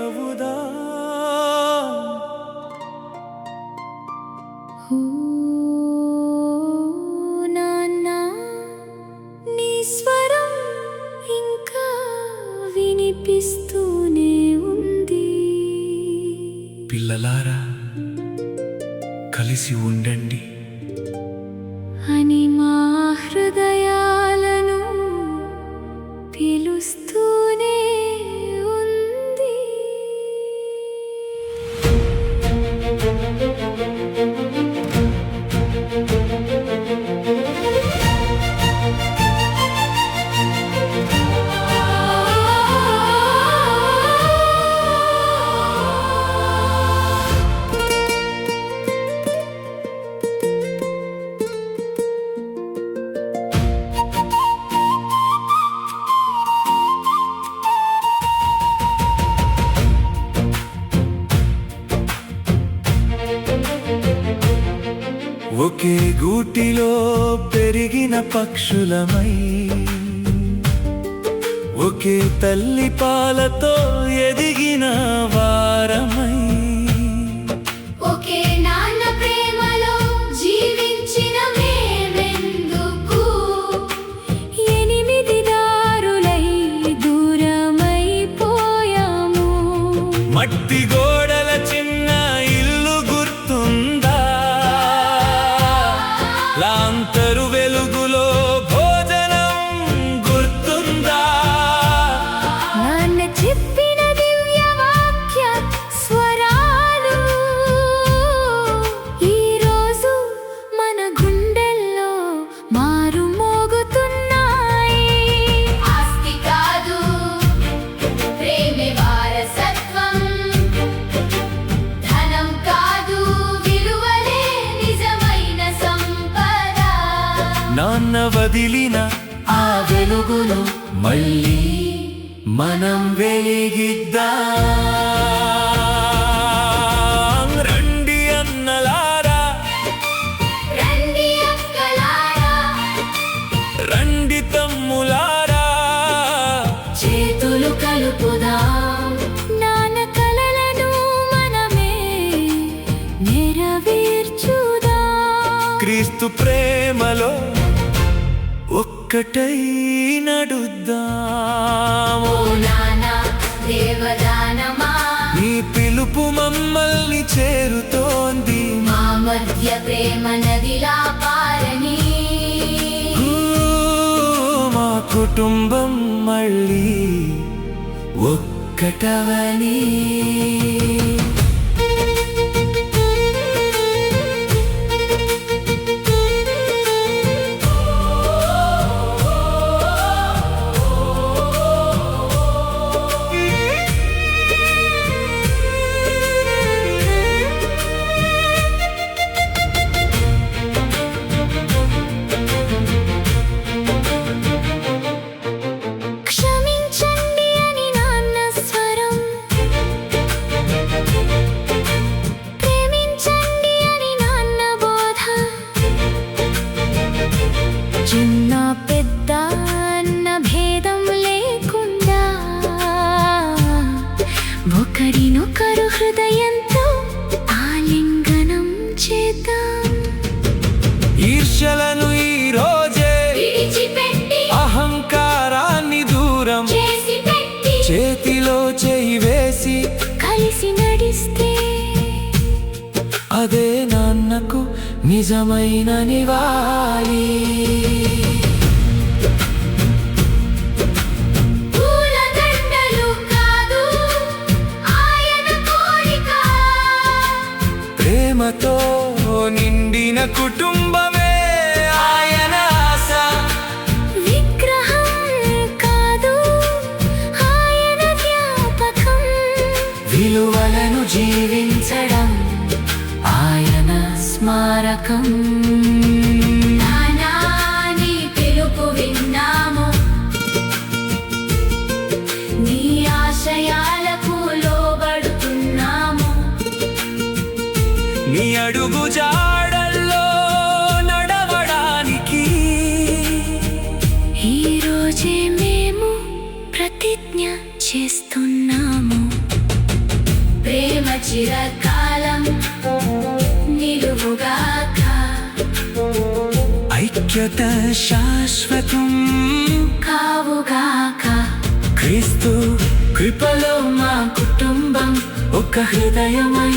చెవుదా నాన్నా నీ స్వరం ఇంకా వినిపిస్తూనే ఉంది. పిల్లలారా కలిసి ఉండండి అని మా హృదయాలను పిలుస్తూనే ఉంది. ఒకే గూటిలో పెరిగిన పక్షులమై ఒకే తల్లి పాలతో ఎదిగిన వారమై ఒకే నాన్న ప్రేమలో జీవించిన మేమెందుకు ఎనిమిది దారులై దూరమైపోయాము. మట్టి గోడల చిన్న ఇల్లు గుర్తుందా? లాంతరు వెలుగులో భోజనం గుర్తుందా? నాన్న చెప్పిన దివ్య వాక్య స్వరాలు ఈరోజు మన గుండెల్లో మారుమోగుతున్నాయి. ఆస్తి కాదు ప్రేమే వారసత్వం, ధనం కాదు విలువలే నిజమైన సంపద. నాన్న వదిలిన ఆ వెలుగును మళ్ళీ మనం వెలిగిద్దాం. రండి అన్నలారా, రండి అక్కలారా, రండి తమ్ములారా, చేతులు కలుపుదాం. నాన్న కలలను మనమే నెరవేర్చుదాం. క్రీస్తు ప్రేమలో ఒక్కటై నడుద్దాము. ఓ నాన్న దేవదానమా, నీ పిలుపు మమ్మల్ని చేరుతోంది. మా మధ్య ప్రేమ నదిలా పారని. మా కుటుంబం మళ్ళీ ఒక్కటవని. క్షమించండి అని నాన్న స్వరం, ప్రేమించండి అని నాన్న బోధ. చిన్న పెద్ద అన్న భేదం లేకుండా ఒకరినొకరు హృదయంతో ఆలింగనం చేద్దాం. ఈర్ష్యలను ఈ రోజే విడిచిపెట్టి అహంకారాన్ని దూరం చేసి పెట్టి చేతిలో చేయి వేసి కలిసి నడిస్తే అదే నాన్నకు నిజమైన నివాళి. పూలదండలు కాదు ఆయన కోరిక, ప్రేమతో నిండిన కుటుంబమే ఆయన ఆశ. విగ్రహం కాదు ఆయన జ్ఞాపకం. విలువలను జీవించడం ఆయన స్మారకం. నాన్నా నీ పిలుపు విన్నాము, నీ ఆశయాలకు లోబడుతున్నాము. నీ అడుగు జాడల్లో నడవడానికి ఈ రోజే మేము ప్రతిజ్ఞ చేస్తున్నాము. చిరకాలం నిలువుగాక. ఐక్యత శాశ్వతం కావుగాక. క్రీస్తు కృపలో మా కుటుంబం ఒక హృదయమై